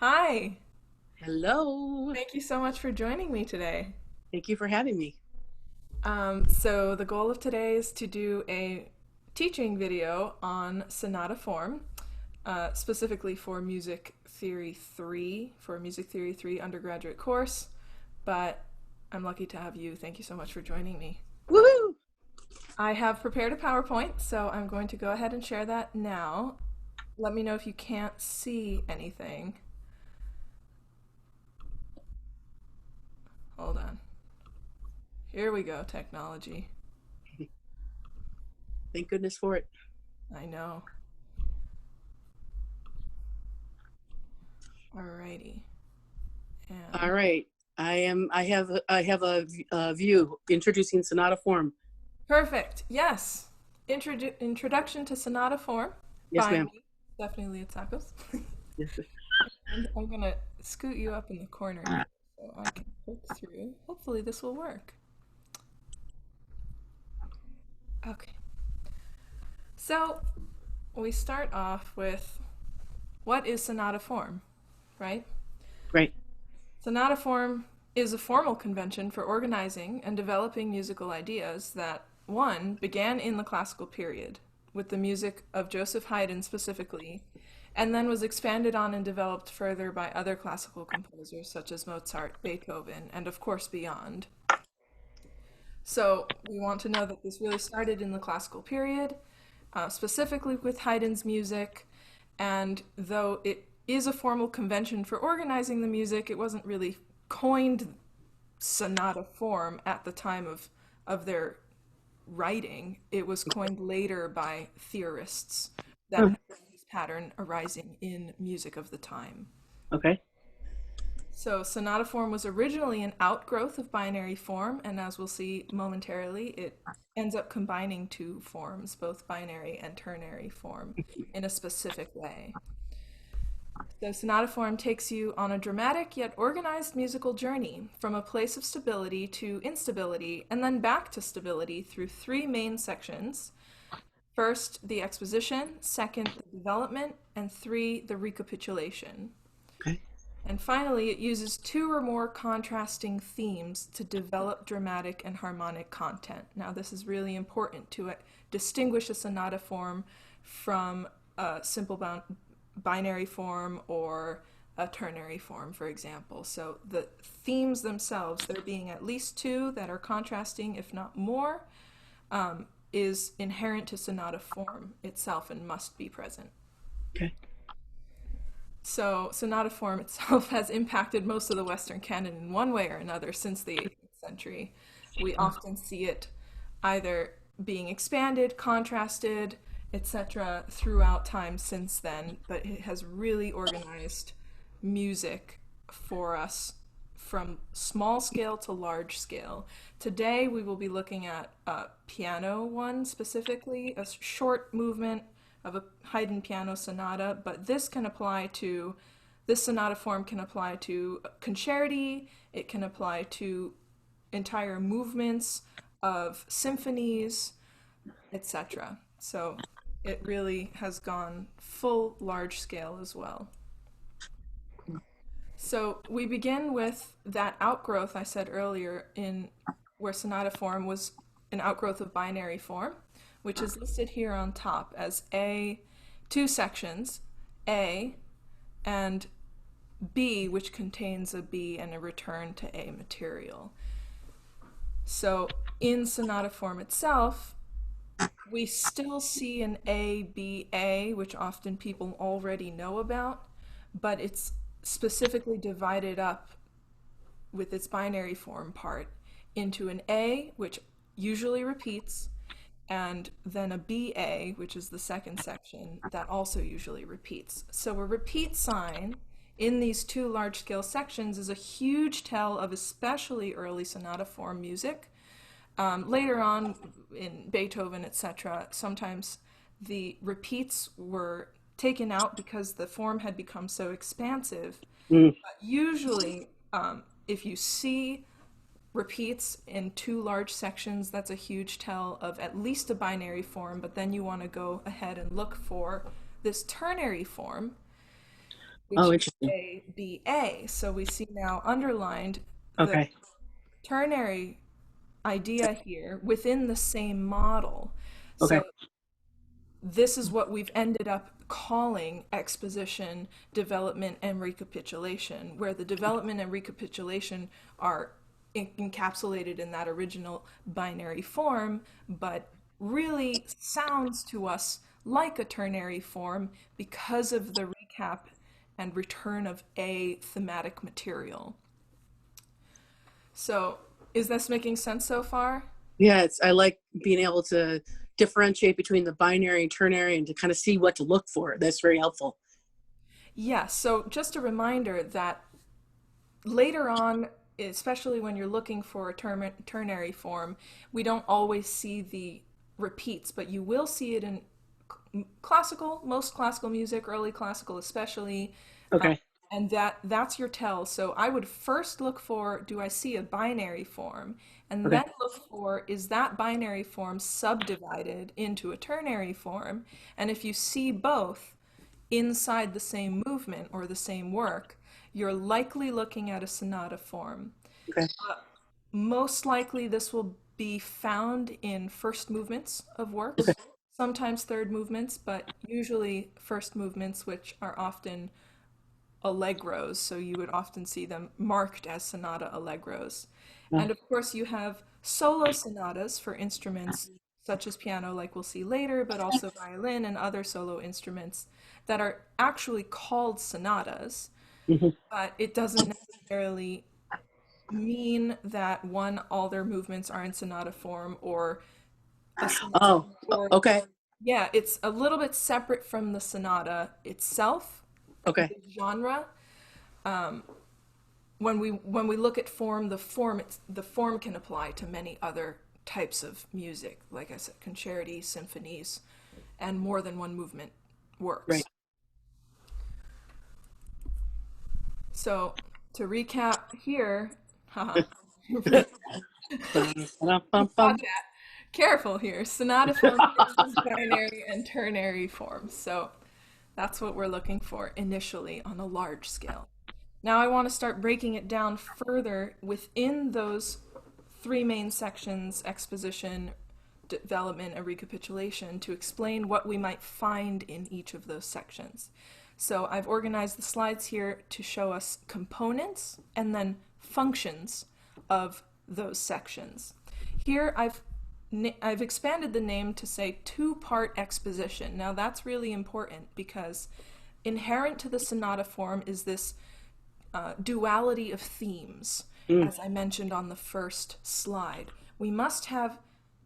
Hi, Hello. thank you so much for joining me today. Thank you for having me. So the goal of today is to do a teaching video on sonata form, specifically for Music Theory 3 undergraduate course, but I'm lucky to have you. Thank you so much for joining me. Woohoo! I have prepared a PowerPoint, so I'm going to go ahead and share that now. Let me know if you can't see anything. Hold on. Here we go, technology. Thank goodness for it. I know. Alrighty. All And right. I have a view introducing sonata form. perfect. Yes. Introduction to Sonata Form Yes, by ma'am. me, Stephanie Leotsakos. Yes. And I'm gonna scoot you up in the corner here so I can poke through. Hopefully this will work. Okay. So we start off with what is sonata form, right? Right. Sonata form is a formal convention for organizing and developing musical ideas that, one, began in the classical period, with the music of Joseph Haydn specifically, and then was expanded on and developed further by other classical composers such as Mozart, Beethoven, and of course beyond. So we want to know that this really started in the classical period, specifically with Haydn's music, and though it is a formal convention for organizing the music, it wasn't really coined sonata form at the time of their writing. It was coined later by theorists that Oh, had this pattern arising in music of the time. okay. So, sonata form was originally an outgrowth of binary form, and as we'll see momentarily, it ends up combining two forms, both binary and ternary form, in a specific way. So, sonata form takes you on a dramatic yet organized musical journey from a place of stability to instability, and then back to stability through three main sections. First, the exposition, second, the development, and three, the recapitulation. Okay. And finally, it uses two or more contrasting themes to develop dramatic and harmonic content. Now, this is really important to distinguish a sonata form from a simple binary form or a ternary form, for example. So the themes themselves, there being at least two that are contrasting, if not more, is inherent to sonata form itself and must be present. Okay. So, sonata form itself has impacted most of the Western canon in one way or another since the 18th century. We often see it either being expanded, contrasted, etc., throughout time since then, but it has really organized music for us from small scale to large scale. Today, we will be looking at a piano one specifically, a short movement of a Haydn piano sonata, but this sonata form can apply to concerti, it can apply to entire movements of symphonies, etc. So it really has gone full large scale as well. So we begin with that outgrowth I said earlier in where sonata form was an outgrowth of binary form, which is listed here on top as A, two sections, A and B, which contains a B and a return to A material. So in sonata form itself, we still see an A, B, A, which often people already know about, but it's specifically divided up with its binary form part into an A, which usually repeats, and then a BA, which is the second section, that also usually repeats. So a repeat sign in these two large scale sections is a huge tell of especially early sonata form music. Later on in Beethoven, etc., sometimes the repeats were taken out because the form had become so expansive. Mm, But usually, if you see repeats in two large sections, that's a huge tell of at least a binary form, but then you want to go ahead and look for this ternary form, which Oh, is interesting. A, B, A. So we see now underlined the Okay. ternary idea here within the same model. Okay. So this is what we've ended up calling exposition, development, and recapitulation, where the development and recapitulation are encapsulated in that original binary form, but really sounds to us like a ternary form because of the recap and return of a thematic material. So, is this making sense so far? Yeah, I like being able to differentiate between the binary and ternary and to kind of see what to look for. That's very helpful. Yeah, so just a reminder that later on, especially when you're looking for a ternary form, we don't always see the repeats, but you will see it in classical, most classical music, early classical especially, uh, Okay. and that's your tell. So I would first look for, do I see a binary form? And Okay. then look for, is that binary form subdivided into a ternary form? And if you see both inside the same movement or the same work, you're likely looking at a sonata form. Okay. Most likely, this will be found in first movements of Okay. works, sometimes third movements, but usually first movements, which are often allegros, so you would often see them marked as sonata allegros. Uh, And of course, you have solo sonatas for instruments such as piano, like we'll see later, but also violin and other solo instruments that are actually called sonatas, mhm. but it doesn't necessarily mean that one, all their movements are in sonata form, or a sonata, Oh, or okay. yeah, it's a little bit separate from the sonata itself, the Okay. genre. Um, when we look at form, the form can apply to many other types of music, like I said, concerti, symphonies, and more than one movement Right. works. So to recap here, haha, Ba-da-bum-bum. caveat, careful here. Sonata form mixes binary and ternary forms. So that's what we're looking for initially on a large scale. Now I want to start breaking it down further within those three main sections: exposition, development, and recapitulation, to explain what we might find in each of those sections. So I've organized the slides here to show us components and then functions of those sections. Here I've expanded the name to say two-part exposition. Now that's really important because inherent to the sonata form is this duality of themes, Mm, as I mentioned on the first slide. We must have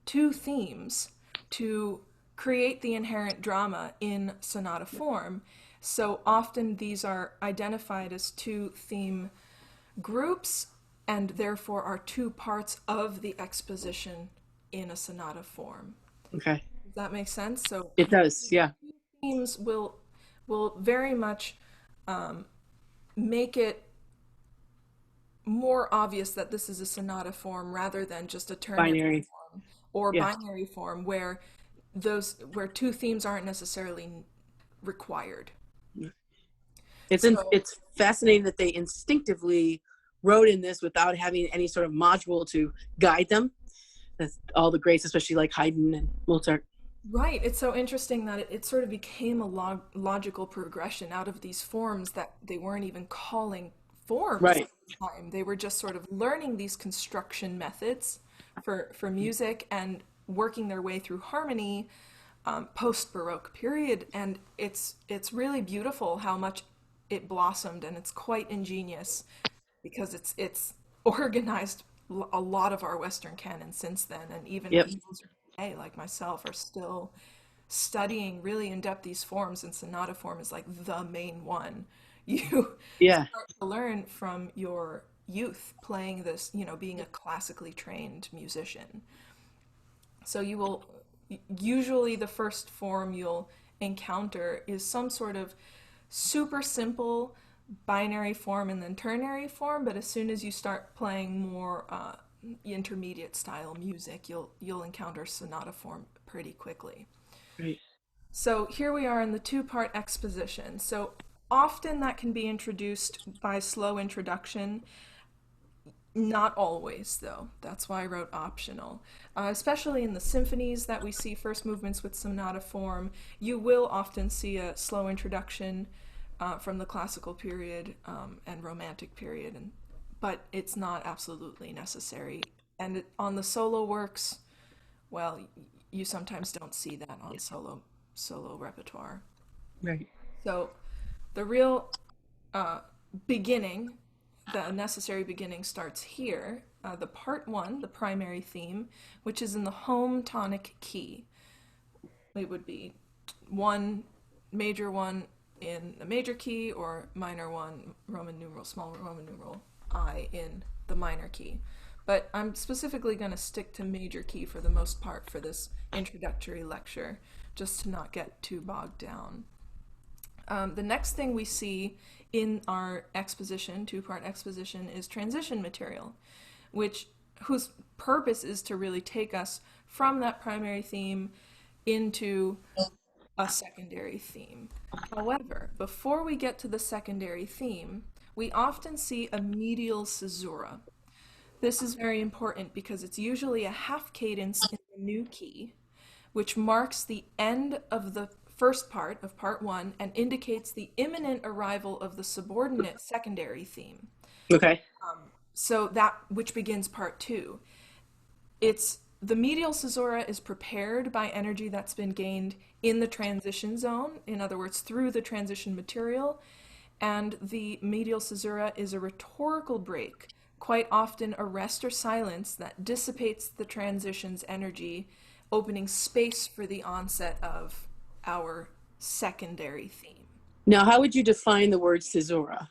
two themes to create the inherent drama in sonata form. So often these are identified as two theme groups and therefore are two parts of the exposition in a sonata form. okay. Does that make sense? So It does. Yeah. themes will very much make it more obvious that this is a sonata form rather than just a ternary Binary. form or Yeah. binary form where two themes aren't necessarily required. So It's fascinating that they instinctively wrote in this without having any sort of module to guide them. That's all the greats, especially like Haydn and Mozart. right, it's so interesting that it sort of became a logical progression out of these forms that they weren't even calling forms at Right. the time. They were just sort of learning these construction methods for music and working their way through harmony post Baroque period. And it's really beautiful how much it blossomed, and it's quite ingenious because it's organized a lot of our Western canon since then, and even Yep. composers today, like myself, are still studying really in depth these forms, and sonata form is like the main one. You Yeah. start to learn from your youth playing this, being a classically trained musician. So you will usually the first form you'll encounter is some sort of super simple binary form and then ternary form, but as soon as you start playing more intermediate style music, you'll encounter sonata form pretty quickly. Right. So here we are in the two-part exposition. So Often that can be introduced by slow introduction. Not always, though. That's why I wrote optional. Especially in the symphonies that we see first movements with sonata form, you will often see a slow introduction from the classical period and romantic period, but it's not absolutely necessary. And on the solo works, well, you sometimes don't see that on solo repertoire. Right. So the real uh, beginning, the necessary beginning starts here. The part one, the primary theme, which is in the home tonic key. It would be one, major one in the major key, or minor one, Roman numeral, small Roman numeral, I in the minor key. But I'm specifically going to stick to major key for the most part for this introductory lecture, just to not get too bogged down. The next thing we see in our exposition, two-part exposition, is transition material, whose purpose is to really take us from that primary theme into a secondary theme. However, before we get to the secondary theme, we often see a medial caesura. This is very important because it's usually a half cadence in the new key, which marks the end of the first part of part one and indicates the imminent arrival of the subordinate secondary theme. Okay. So that which begins part two. It's the medial caesura is prepared by energy that's been gained in the transition zone, in other words, through the transition material, and the medial caesura is a rhetorical break, quite often a rest or silence that dissipates the transition's energy, opening space for the onset of our secondary theme. Now, how would you define the word caesura?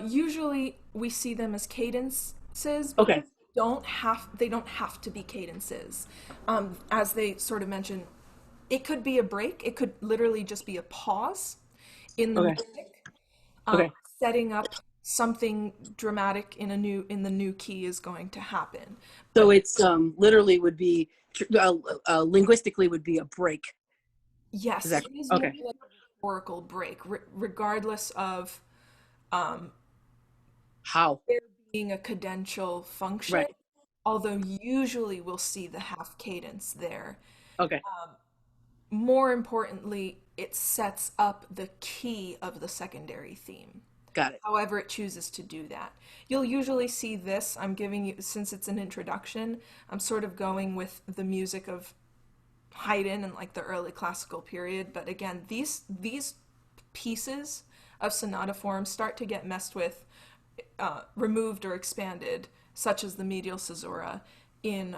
Usually we see them as cadences, but Okay. they don't have to be cadences. As they sort of mention, it could be a break. It could literally just be a pause in the Okay. music, Okay. setting up something dramatic in the new key is going to happen. So But it's literally would be linguistically would be a break. Is yes, that it is okay? usually a rhetorical break, regardless of um, How? there being a cadential function. Right. Although usually we'll see the half cadence there. Okay. More importantly, it sets up the key of the secondary theme. Got it. However it chooses to do that. You'll usually see this, I'm giving you, since it's an introduction, I'm sort of going with the music of Haydn and like the early classical period, but again, these pieces of sonata form start to get messed with, removed or expanded, such as the medial caesura in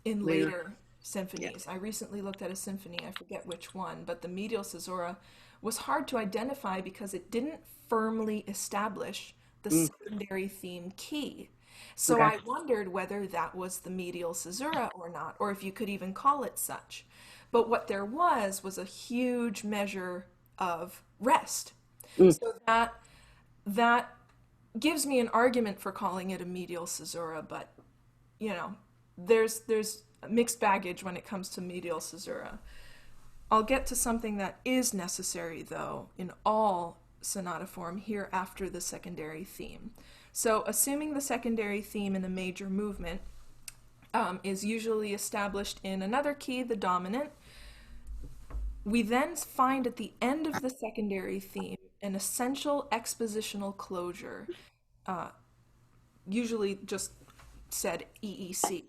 Later. later Yeah. symphonies. I recently looked at a symphony, I forget which one, but the medial caesura was hard to identify because it didn't firmly establish the Mm, secondary theme key. So okay. I wondered whether that was the medial caesura or not, or if you could even call it such. But what there was a huge measure of rest. Mm, So that gives me an argument for calling it a medial caesura, but you know, there's mixed baggage when it comes to medial caesura. I'll get to something that is necessary though in all sonata form here after the secondary theme. So assuming the secondary theme in a major movement is usually established in another key, the dominant, we then find at the end of the secondary theme an essential expositional closure, usually just said EEC.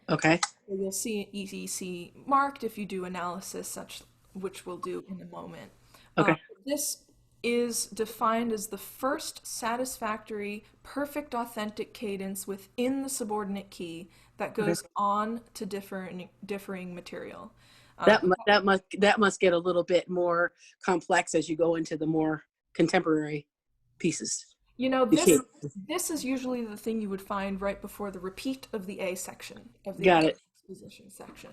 okay. So you'll see EEC marked if you do analysis, such which we'll do in a moment. Okay. This is defined as the first satisfactory, perfect, authentic cadence within the subordinate key that Okay. goes on to differing material. That must get a little bit more complex as you go into the more contemporary pieces. You know, You see. this is usually the thing you would find right before the repeat of the A section of the Got it. exposition section,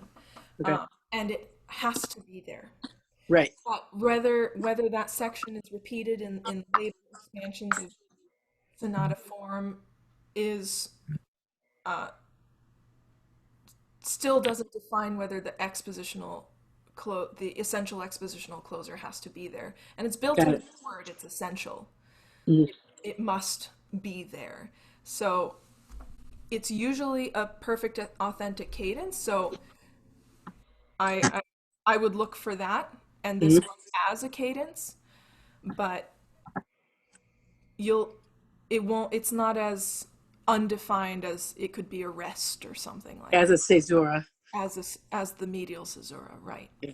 Okay. and it has to be there. Right. Whether that section is repeated in later expansions of sonata form is uh, still doesn't define whether the expositional the essential expositional closer has to be there. And it's built Got into it. the word, it's essential. Mhm. It must be there. So it's usually a perfect authentic cadence. So I, I I would look for that and this Mhm. one as a cadence, but you'll it won't it's not as undefined as it could be a rest or something like As that. a caesura. As the medial caesura, right? Yeah.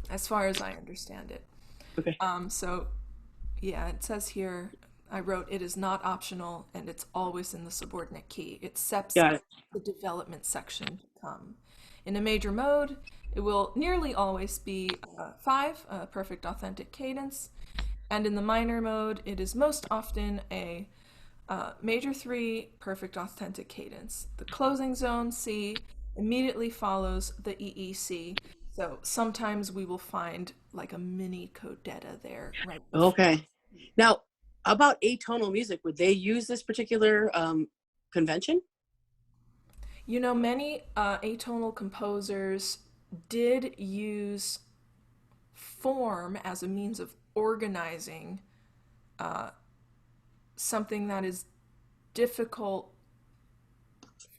As far as I understand it. Okay. So yeah, it says here, I wrote, it is not optional and it's always in the subordinate key. It sets Got it. the development section to come. In a major mode, it will nearly always be 5, a perfect authentic cadence. And in the minor mode, it is most often a major 3, perfect authentic cadence. The closing zone, C, immediately follows the EEC. So sometimes we will find like a mini codetta there right before. Okay. Now, about atonal music, would they use this particular convention? You know, many atonal composers did use form as a means of organizing something that is difficult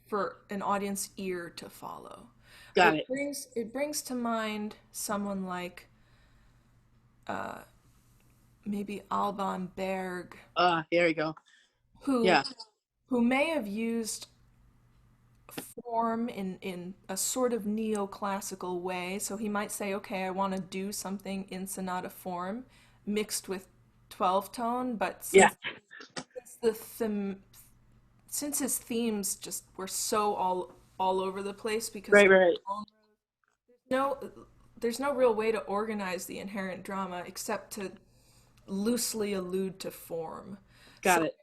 for an audience ear to follow. Got it. It brings to mind someone like maybe Alban Berg, There you go. who Yeah. who may have used form in a sort of neoclassical way. So he might say, okay, I want to do something in sonata form mixed with 12 tone, but Yeah. since the since his themes just were so all over the place because Right, right. no there's no real way to organize the inherent drama except to loosely allude to form. So Got it.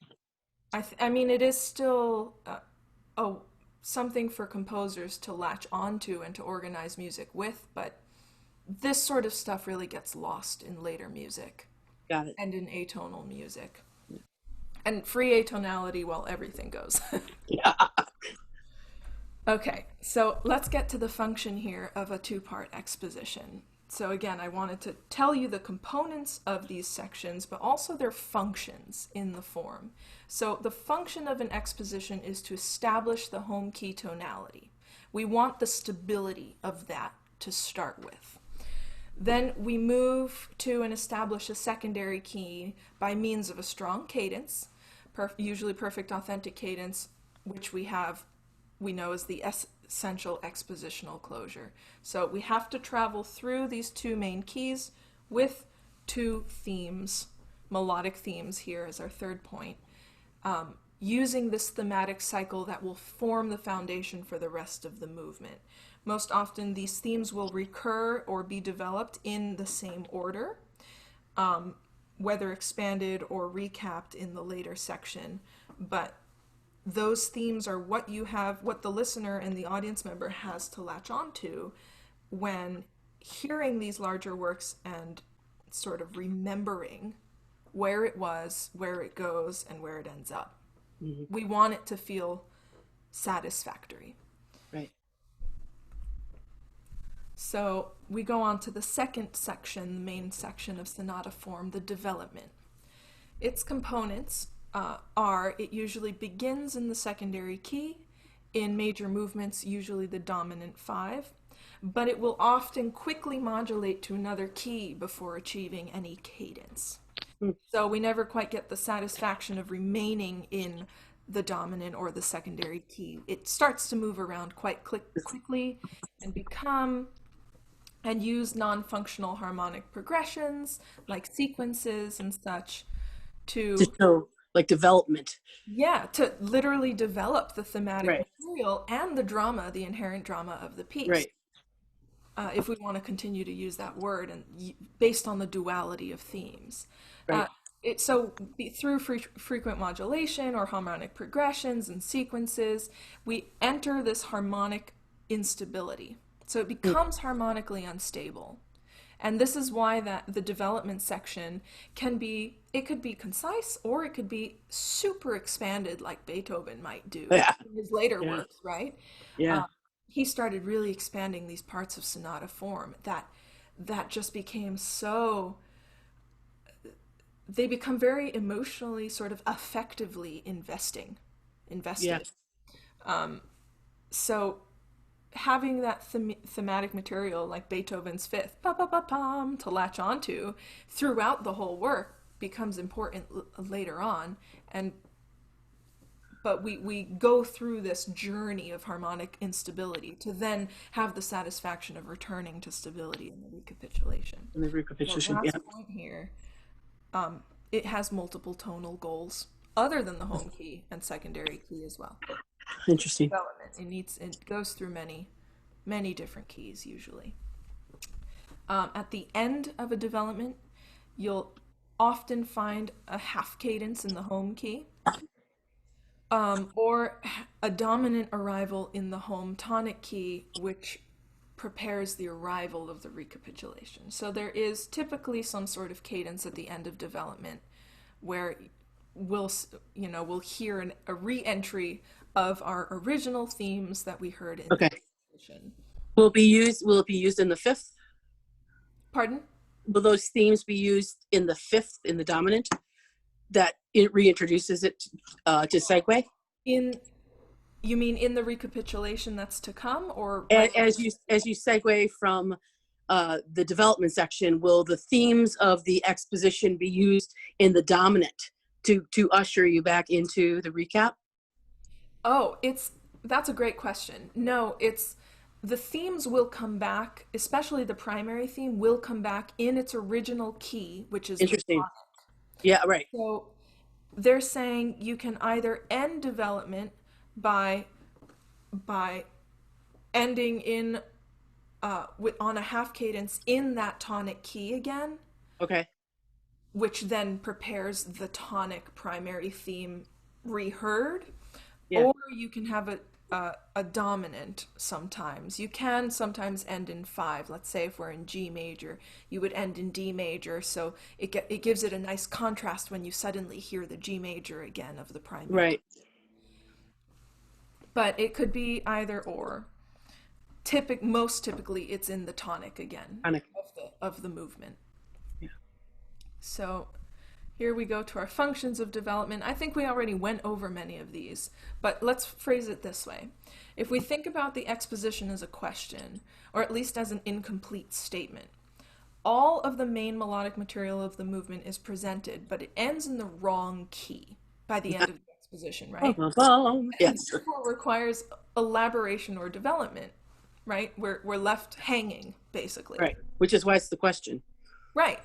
I mean, it is still a something for composers to latch onto and to organize music with, but this sort of stuff really gets lost in later music Got it. and in atonal music. And free atonality, well, everything goes. Yeah. Okay, so let's get to the function here of a two-part exposition. So again, I wanted to tell you the components of these sections, but also their functions in the form. So the function of an exposition is to establish the home key tonality. We want the stability of that to start with. Then we move to and establish a secondary key by means of a strong cadence, usually perfect authentic cadence, which we know as the essential expositional closure. So we have to travel through these two main keys with two themes, melodic themes here as our third point, using this thematic cycle that will form the foundation for the rest of the movement. Most often these themes will recur or be developed in the same order, whether expanded or recapped in the later section, but those themes are what what the listener and the audience member has to latch onto when hearing these larger works and sort of remembering where it was, where it goes, and where it ends up. Mhm. We want it to feel satisfactory. Right. So we go on to the second section, the main section of sonata form, the development. Its components are, it usually begins in the secondary key, in major movements, usually the dominant 5, but it will often quickly modulate to another key before achieving any cadence. Mm. So we never quite get the satisfaction of remaining in the dominant or the secondary key. It starts to move around quite quickly and use non-functional harmonic progressions like sequences and such To to, show like development. yeah, to literally develop the thematic Right. material and the drama, the inherent drama of the piece. Right. If we want to continue to use that word and based on the duality of themes. Uh, Right. through frequent modulation or harmonic progressions and sequences, we enter this harmonic instability. So it Mm. becomes harmonically unstable. And this is why that the development section it could be concise or it could be super expanded like Beethoven might do Yeah. in his later Yeah. works, right? Yeah. he started really expanding these parts of sonata form that just became so, they become very emotionally sort of affectively Yeah. invested. So having that thematic material like Beethoven's Fifth pa pa pa pam to latch onto throughout the whole work becomes important later on. And but we go through this journey of harmonic instability to then have the satisfaction of returning to stability in the recapitulation. And the The recapitulation. Yeah. last point here, it has multiple tonal goals other than the home key and secondary key as well. Interesting. Development. It goes through many different keys usually. At the end of a development, you'll often find a half cadence in the home key, or a dominant arrival in the home tonic key, which prepares the arrival of the recapitulation. So there is typically some sort of cadence at the end of development where we'll hear a re-entry of our original themes that we heard in Okay. the exposition. Will it be used in the fifth? Pardon? Will those themes be used in the fifth, in the dominant, that it reintroduces it to segue? You mean in the recapitulation that's to come, or right As you segue from the development section, will the themes of the exposition be used in the dominant to usher you back into the recap? Oh, that's a great question. No, it's the themes will come back, especially the primary theme will come back in its original key, which is the Interesting. tonic. Yeah, right. So they're saying you can either end development by by ending in on a half cadence in that tonic key again, Okay. which then prepares the tonic primary theme reheard, Yeah. or you can have a dominant sometimes. You can sometimes end in five. Let's say if we're in G major, you would end in D major, so it gives it a nice contrast when you suddenly hear the G major again of the primary. Right. But it could be either or. Most typically, it's in the tonic again Tonic. of the movement. Yeah. So here we go to our functions of development. I think we already went over many of these, but let's phrase it this way. If we think about the exposition as a question, or at least as an incomplete statement, all of the main melodic material of the movement is presented, but it ends in the wrong key by the end of the exposition, right? And Yes. therefore requires elaboration or development, right? We're left hanging, basically. Right. Which is why it's the question. Right.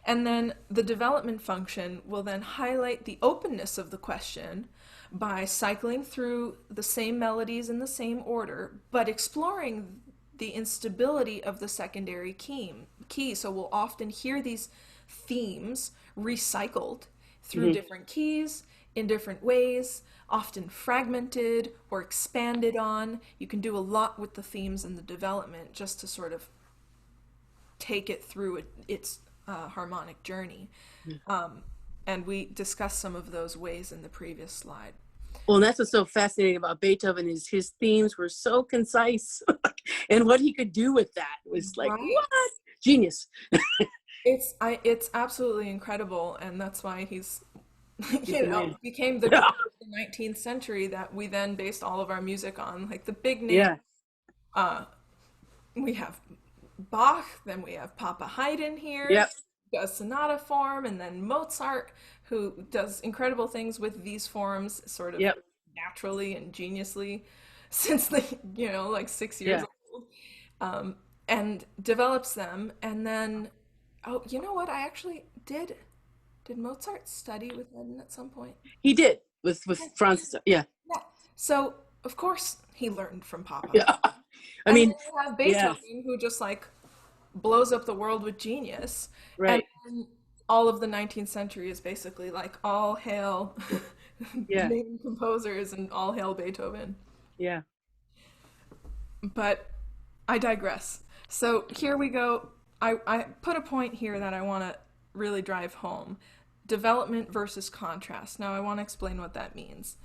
And then the development function will then highlight the openness of the question by cycling through the same melodies in the same order, but exploring the instability of the secondary key. So we'll often hear these themes recycled through different keys in different ways, often fragmented or expanded on. You can do a lot with the themes in the development just to sort of take it through its harmonic journey. And we discussed some of those ways in the previous slide. Well, and that's what's so fascinating about Beethoven is his themes were so concise, and what he could do with that was like, Right. what? Genius. It's absolutely incredible, and that's why he's became the Yeah. of the 19th century that we then based all of our music on. Like the big name, Yeah. we have Bach, then we have Papa Haydn here, Yep. who does sonata form, and then Mozart, who does incredible things with these forms, sort of Yep. naturally and geniusly, since they, like 6 years Yeah. old, and develops them. And then, oh, you know what? I actually did. Did Mozart study with Haydn at some point? He did with Franz. Yeah. Yeah. So of course he learned from Papa. Yeah. I And mean, then you have yeah. Beethoven, who just like blows up the world with genius. Right. And then all of the 19th century is basically like all hail Yeah. main composers and all hail Beethoven. Yeah. But I digress. So here we go. I put a point here that I want to really drive home. Development versus contrast. Now I want to explain what that means.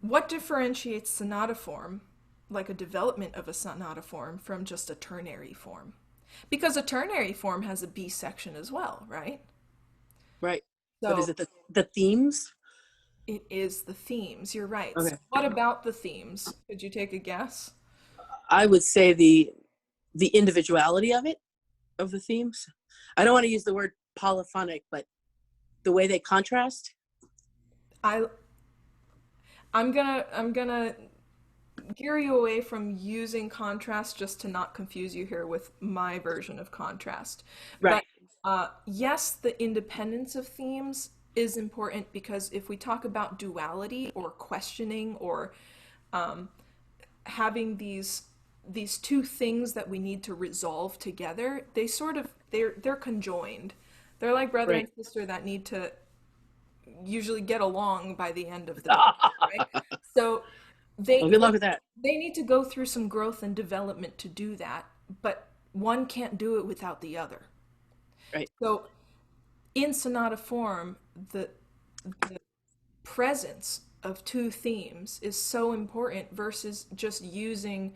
What differentiates sonata form like a development of a sonata form from just a ternary form. Because a ternary form has a B section as well, right? Right. But is So it the themes? it is the themes. You're right. So Okay. what about the themes? Could you take a guess? I would say the individuality of it, of the themes. I don't want to use the word polyphonic, but the way they contrast. I I'm gonna gear you away from using contrast just to not confuse you here with my version of contrast. But Right. yes, the independence of themes is important because if we talk about duality or questioning or um, having these two things that we need to resolve together, they're conjoined. They're like brother and Right. sister that need to usually get along by the end of the book, right? So Well, they good they luck with that. they need to go through some growth and development to do that, but one can't do it without the other. Right. So in sonata form, the presence of two themes is so important versus just using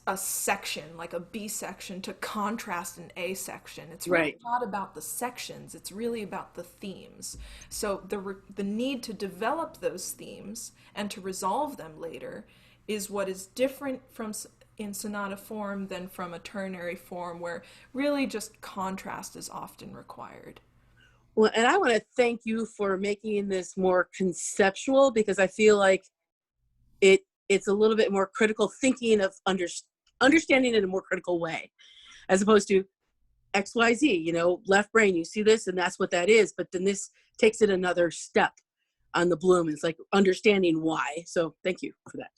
a section like a B section to contrast an A section. It's really Right. not about the sections, it's really about the themes. So the need to develop those themes and to resolve them later is what is different from in sonata form than from a ternary form where really just contrast is often required. Well, and I want to thank you for making this more conceptual because I feel like it's a little bit more critical thinking of understanding in a more critical way, as opposed to XYZ, left brain, you see this and that's what that is. But then this takes it another step on the bloom. It's like understanding why. So thank you for that.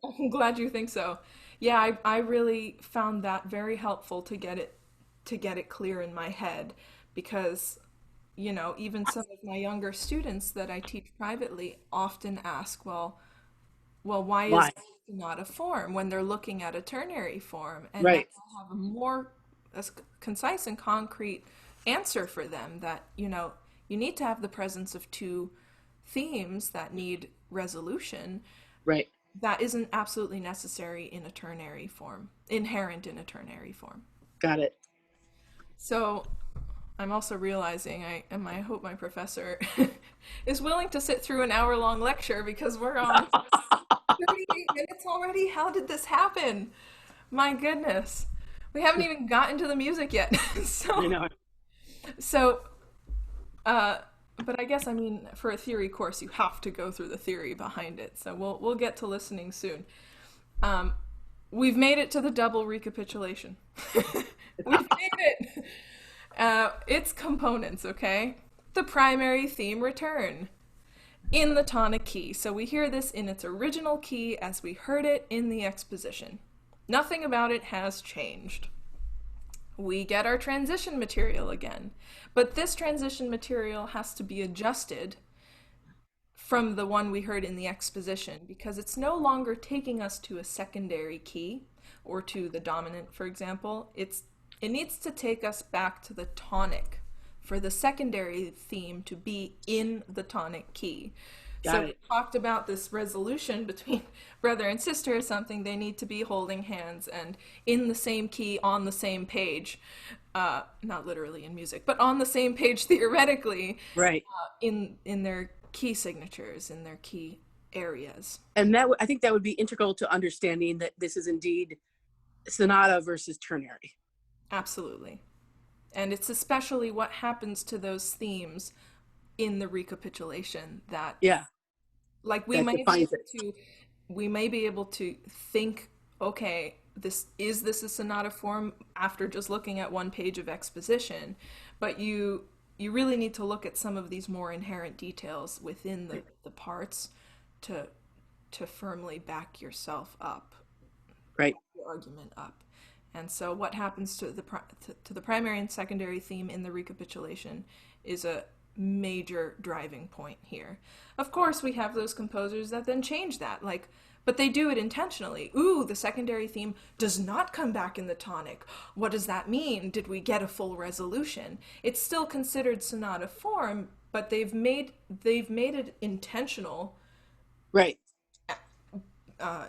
I'm glad you think so. Yeah, I really found that very helpful to get it clear in my head because even some of my younger students that I teach privately often ask, well, why is Why? this not a form when they're looking at a ternary form? And then Right. I have a more concise and concrete answer for them that, you need to have the presence of two themes that need resolution. Right. That isn't absolutely necessary in a ternary form, inherent in a ternary form. Got it. So I'm also realizing I hope my professor is willing to sit through an hour-long lecture because we're on 38 minutes already. How did this happen? My goodness. We haven't even gotten to the music yet. I so know. so uh but I guess for a theory course you have to go through the theory behind it. So we'll get to listening soon. Um we've made it to the double recapitulation. We've made it. Its components, okay? The primary theme return in the tonic key. So we hear this in its original key as we heard it in the exposition. Nothing about it has changed. We get our transition material again, but this transition material has to be adjusted from the one we heard in the exposition because it's no longer taking us to a secondary key or to the dominant, for example. It needs to take us back to the tonic for the secondary theme to be in the tonic key. So Got we it. talked about this resolution between brother and sister is something they need to be holding hands and in the same key on the same page. Not literally in music, but on the same page theoretically Right. in their key signatures, in their key areas. And I think that would be integral to understanding that this is indeed sonata versus ternary. Absolutely. And it's especially what happens to those themes in the recapitulation that Yeah. like That defines it. we may be able to think, okay, this a sonata form after just looking at one page of exposition, but you really need to look at some of these more inherent details within the parts to firmly back yourself up, Right. your argument up. And so what happens to the primary and secondary theme in the recapitulation is a major driving point here. Of course, we have those composers that then change that, but they do it intentionally. Ooh, the secondary theme does not come back in the tonic. What does that mean? Did we get a full resolution? It's still considered sonata form, but they've made it intentional Right. uh,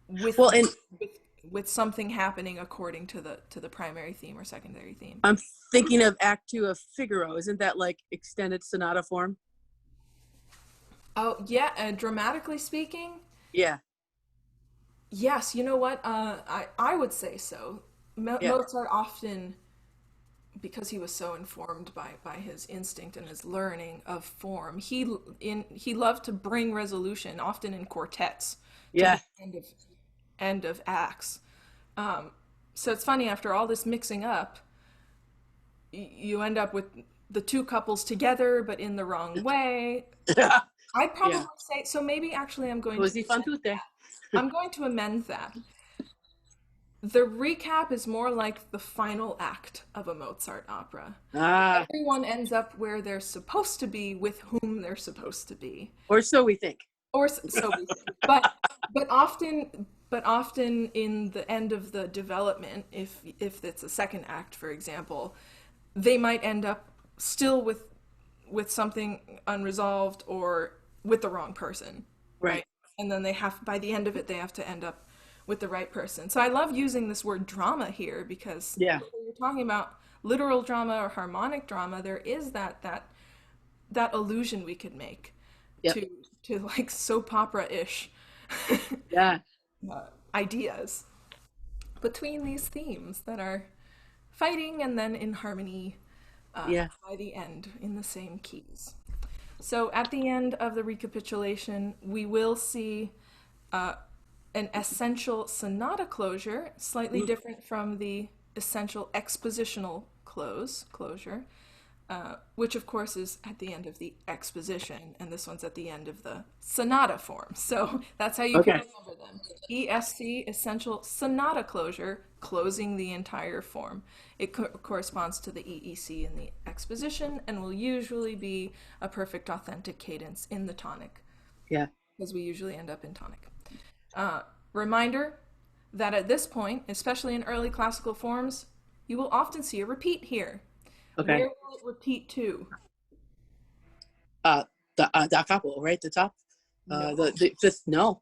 with Well, and with with something happening according to the primary theme or secondary theme. I'm thinking of Act Two of Figaro. Isn't that like extended sonata form? Oh yeah, and dramatically speaking, Yeah, yes. You know what? I would say so. yeah, Mozart often, because he was so informed by his instinct and his learning of form, he loved to bring resolution, often in quartets, to the yeah. end of acts. Um, so it's funny, after all this mixing up, you end up with the two couples together, but in the wrong way. I'd probably Yeah. say so. Maybe actually, Così fan tutte. I'm going to amend that. The recap is more like the final act of a Mozart opera. Ah, Everyone ends up where they're supposed to be with whom they're supposed to be, or so we think. or so we think. But often in the end of the development, if it's a second act, for example, they might end up still with something unresolved or with the wrong person, right? Right. And then by the end of it, they have to end up with the right person. So I love using this word drama here because Yeah. when you're talking about literal drama or harmonic drama, there is that illusion we could make Yep. to like soap opera-ish Yeah. ideas between these themes that are fighting and then in harmony Yeah. by the end in the same keys. So at the end of the recapitulation, we will see an essential sonata closure, slightly different from the essential expositional closure, which of course is at the end of the exposition, and this one's at the end of the sonata form. So that's how you can Okay. remember them. ESC, essential sonata closure, closing the entire form. It corresponds to the EEC in the exposition and will usually be a perfect authentic cadence in the tonic, Yeah. because we usually end up in tonic. Reminder that at this point, especially in early classical forms, you will often see a repeat here. Okay. Where will it repeat to? Uh, the da capo, right? The top. No. The fifth. No.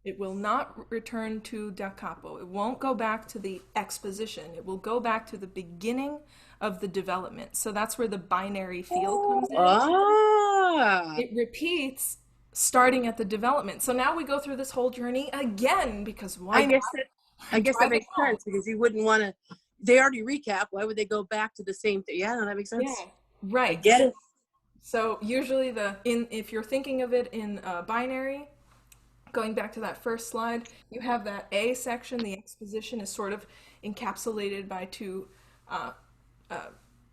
It will not return to da capo. It won't go back to the exposition. It will go back to the beginning of the development. So that's where the binary feel comes in. Ah. It repeats starting at the development. So now we go through this whole journey again because I why not? guess that. I guess that Drive it makes home. sense because you wouldn't want to. They already recap. Why would they go back to the same thing? Yeah, no, that makes Yeah, sense. I right. get it. So usually if you're thinking of it in binary, going back to that first slide, you have that A section. The exposition is sort of encapsulated by two uh, uh,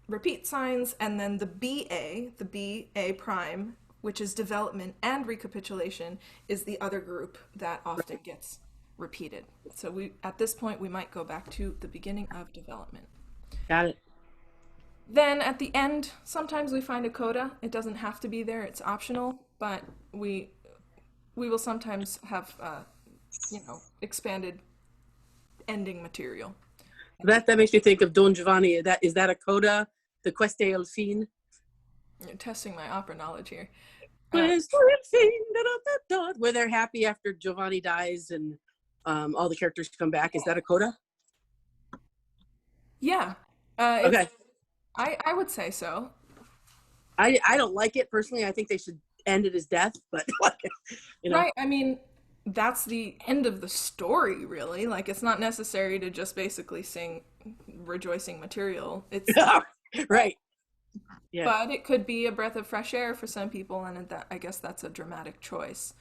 repeat signs, and then the BA prime, which is development and recapitulation, is the other group that often gets repeated. So at this point we might go back to the beginning of development. Got it. Then at the end, sometimes we find a coda. It doesn't have to be there; it's optional. But we will sometimes have expanded ending material. That makes me think of Don Giovanni. That is that a coda? The Queste al Fin. You're testing my opera knowledge here. Queste al Fin, da, da, da, da, where they're happy after Giovanni dies and all the characters come back. Is that a coda? Yeah, Okay. I would say so. I don't like it personally. I think they should end it as death, but like, Right. I mean, that's the end of the story, really. Like, it's not necessary to just basically sing rejoicing material. right. Yeah. But it could be a breath of fresh air for some people, and I guess that's a dramatic choice.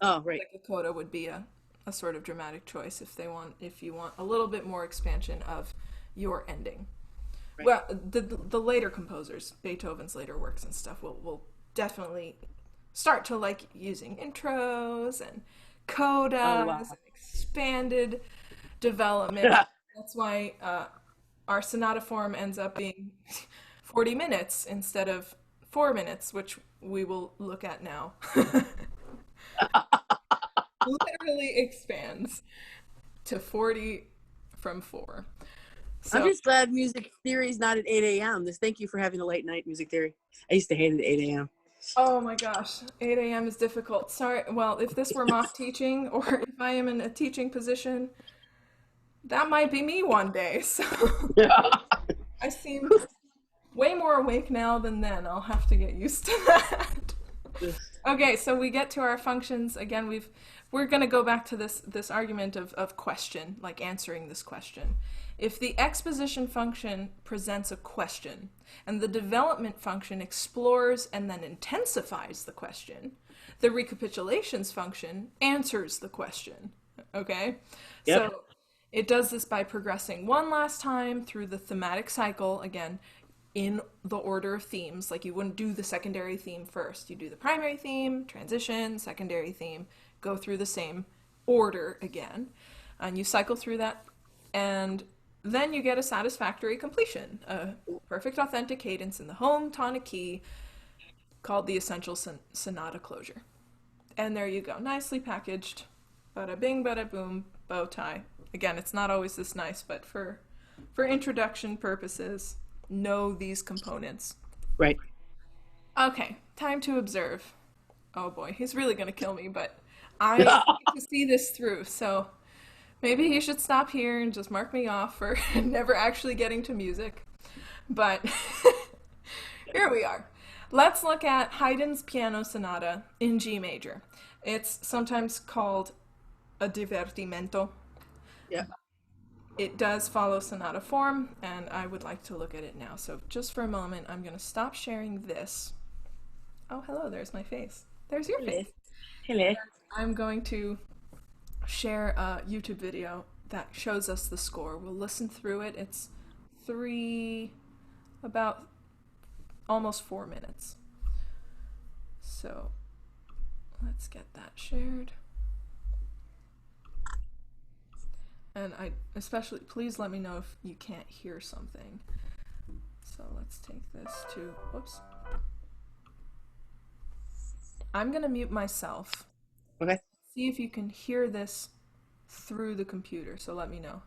Oh, right. Like a coda would be a sort of dramatic choice if you want a little bit more expansion of your ending. Right. Well, the later composers, Beethoven's later works and stuff, will definitely start to like using intros and codas Oh, wow. and expanded development. That's why our sonata form ends up being 40 minutes instead of 4 minutes, which we will look at now. Literally expands to 40 from 4. I'm So just glad music theory is not at 8 a.m. Thank you for having the late night music theory. I used to hate it at 8 a.m. Oh my gosh, 8 a.m. is difficult. Sorry. Well, if this were mock teaching or if I am in a teaching position, that might be me one day. So Yeah. I seem way more awake now than then. I'll have to get used to that. Okay, so we get to our functions. Again, we're going to go back to this argument of question, like answering this question. If the exposition function presents a question and the development function explores and then intensifies the question, the recapitulations function answers the question. Okay? Yep. So it does this by progressing one last time through the thematic cycle, again, in the order of themes. Like you wouldn't do the secondary theme first. You do the primary theme, transition, secondary theme, go through the same order again. And you cycle through that, and then you get a satisfactory completion, a perfect authentic cadence in the home tonic key called the essential sonata closure. And there you go, nicely packaged. Bada bing, bada boom, bow tie. Again, it's not always this nice, but for introduction purposes, know these components. Right. Okay, time to observe. Oh boy, he's really gonna kill me, but I need to see this through, so maybe he should stop here and just mark me off for never actually getting to music. But here we are. Let's look at Haydn's Piano Sonata in G major. It's sometimes called a divertimento. Yeah. It does follow sonata form, and I would like to look at it now. So just for a moment, I'm going to stop sharing this. Oh, hello, there's my face. There's your face. Hello. I'm going to share a YouTube video that shows us the score. We'll listen through it. It's about almost 4 minutes. So let's get that shared. And especially, please let me know if you can't hear something. So let's take this to, whoops. I'm gonna mute myself. Okay. See if you can hear this through the computer, so let me know.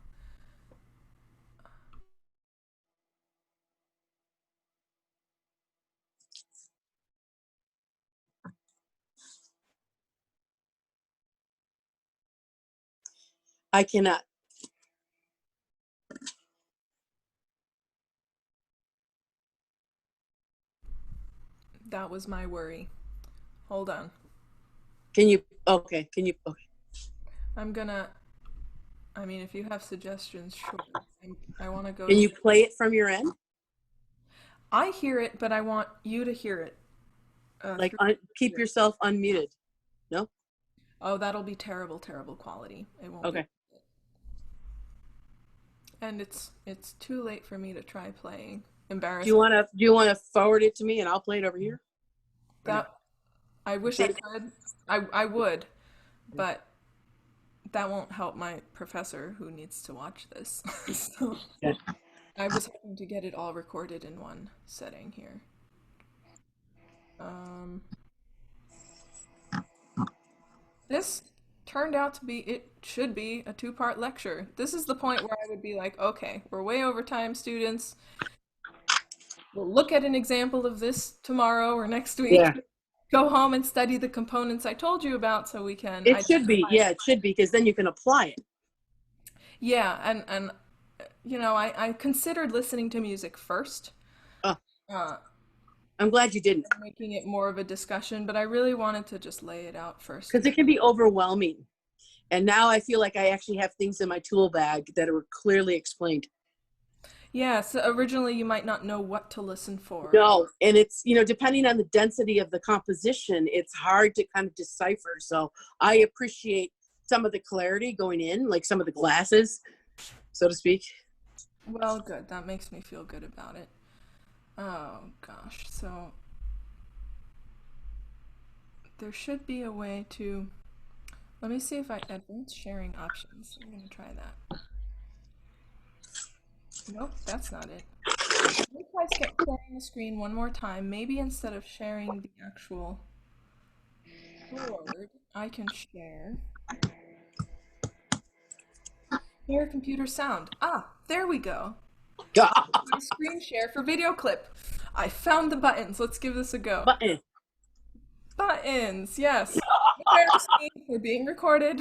I cannot. That was my worry. Hold on. Can you? Okay. Can you? Okay. I'm gonna, I mean, if you have suggestions, sure. I want to go. Can you play it from your end? I hear it, but I want you to hear it. Like keep yourself unmuted. No. Oh, that'll be terrible, terrible quality. It won't. Okay. Be. And it's too late for me to try playing. Embarrassing. Do you wanna forward it to me and I'll play it over here? That I wish I could. I would, but that won't help my professor who needs to watch this. So Yeah. I was hoping to get it all recorded in one setting here. This turned out to be, it should be a two-part lecture. This is the point where I would be like, okay, we're way over time, students. We'll look at an example of this tomorrow or next week. Yeah. Go home and study the components I told you about so we can It should be. Yeah, it should be, because then you can apply it. Yeah, and you know, I considered listening to music first. Oh. Uh, I'm glad you didn't. Making it more of a discussion, but I really wanted to just lay it out first. Because it can be overwhelming. And now I feel like I actually have things in my tool bag that are clearly explained. Yeah, so originally you might not know what to listen for. No, and it's, you know, depending on the density of the composition, it's hard to kind of decipher. So I appreciate some of the clarity going in, like some of the glasses, so to speak. Well, good. That makes me feel good about it. Oh, gosh. So there should be a way to, let me see if I advance sharing options. I'm going to try that. Nope, that's not it. Let me try sharing the screen one more time. Maybe instead of sharing the actual board, I can share computer sound. Ah, there we go. Screen share for video clip. I found the buttons. Let's give this a go. Button. Buttons, yes. Embarrassing. We're being recorded.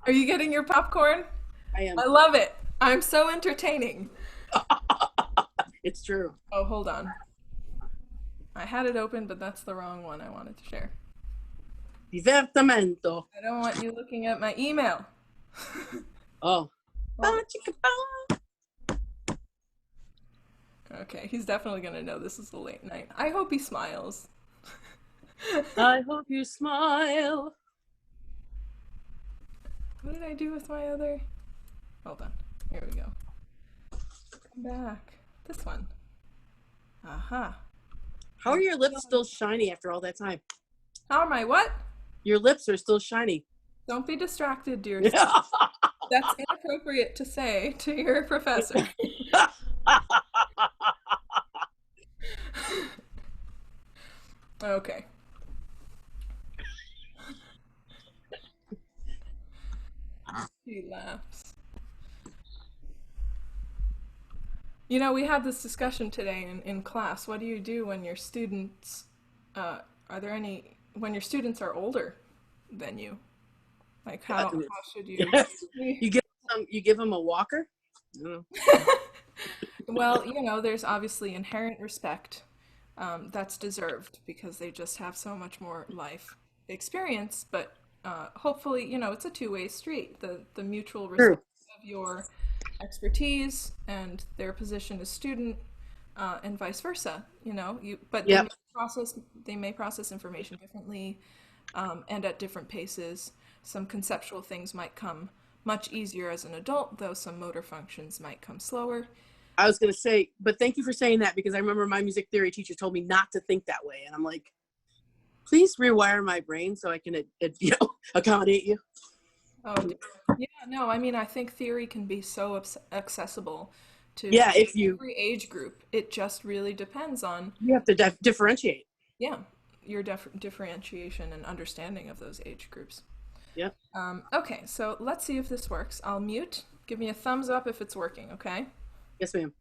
Are you getting your popcorn? I I am. love it. I'm so entertaining. It's true. Oh, hold on. I had it open, but that's the wrong one I wanted to share. Divertimento. I don't want you looking at my email. Oh. Hold on. Okay, he's definitely gonna know this is a late night. I hope he smiles. I hope you smile. What did I do with my other? Hold on. Here we go. Come back. This one. Aha. How are your lips still shiny after all that time? How am I? What? Your lips are still shiny. Don't be distracted, dear. That's inappropriate to say to your professor. Okay. He laughs. You know, we had this discussion today in class. What do you do when your students, are there any, when your students are older than you? Like, how should you? You give them a walker? Well, you know, there's obviously inherent respect that's deserved because they just have so much more life experience. But hopefully, you know, it's a two-way street. The mutual True. respect of your expertise and their position as student, and vice versa. You know, but Yep. they may process information differently, and at different paces. Some conceptual things might come much easier as an adult, though some motor functions might come slower. I was going to say, but thank you for saying that because I remember my music theory teacher told me not to think that way. And I'm like, please rewire my brain so I can, accommodate you. Oh, yeah, no, I mean, I think theory can be so accessible to Yeah, if you every age group. It just really depends on, have to differentiate. yeah, your differentiation and understanding of those age groups. Yep. Okay, so let's see if this works. I'll mute. Give me a thumbs up if it's working, okay? Yes, ma'am.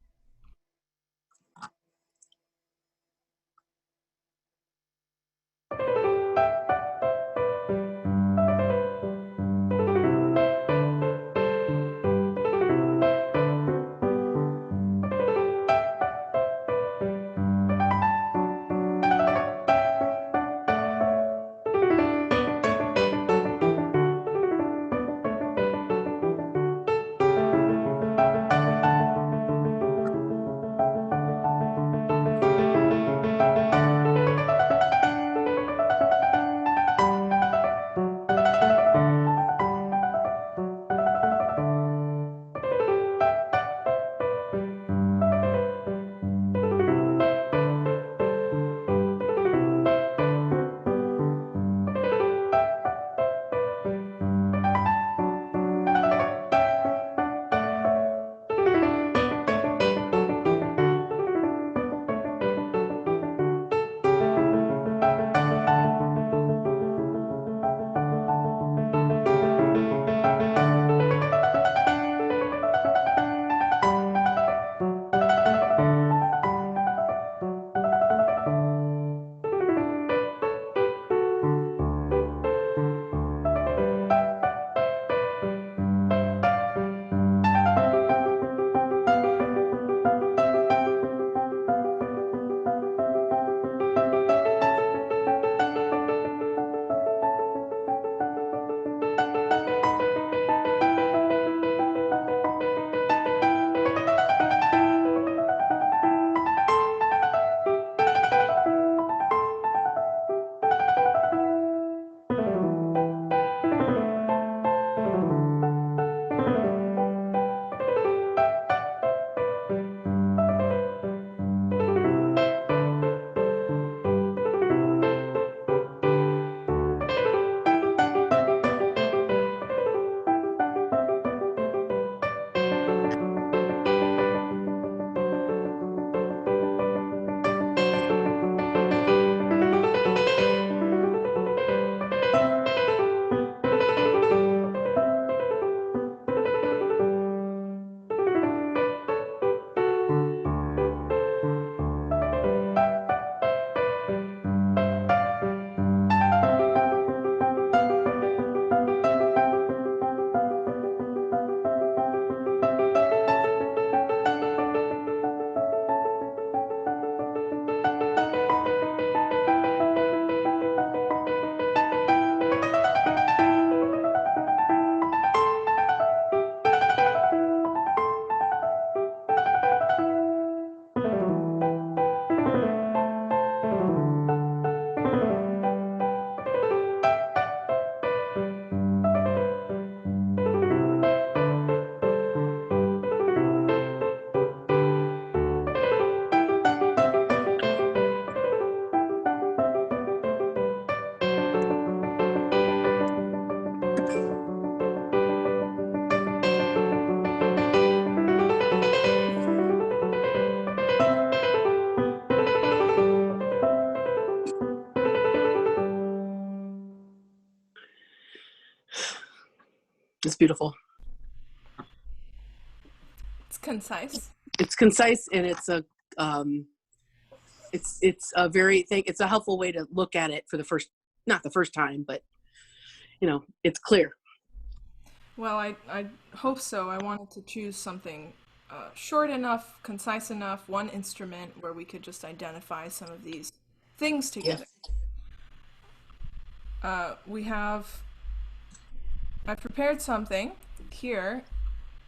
It's beautiful. It's concise. It's concise, and um, it's a very thing. It's a helpful way to look at it for the first, not the first time, but it's clear. Well, I hope so. I wanted to choose something short enough, concise enough, one instrument where we could just identify some of these things Yeah. together. We have, I've prepared something here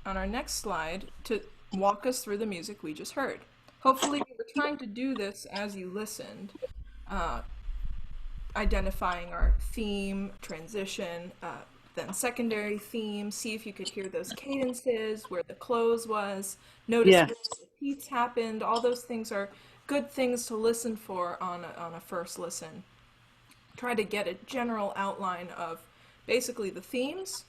on our next slide to walk us through the music we just heard. Hopefully, you were trying to do this as you listened, uh, identifying our theme, transition, then secondary theme, see if you could hear those cadences, where the close was, notice Yeah. where the repeats happened. All those things are good things to listen for on a first listen. Try to get a general outline of basically the themes,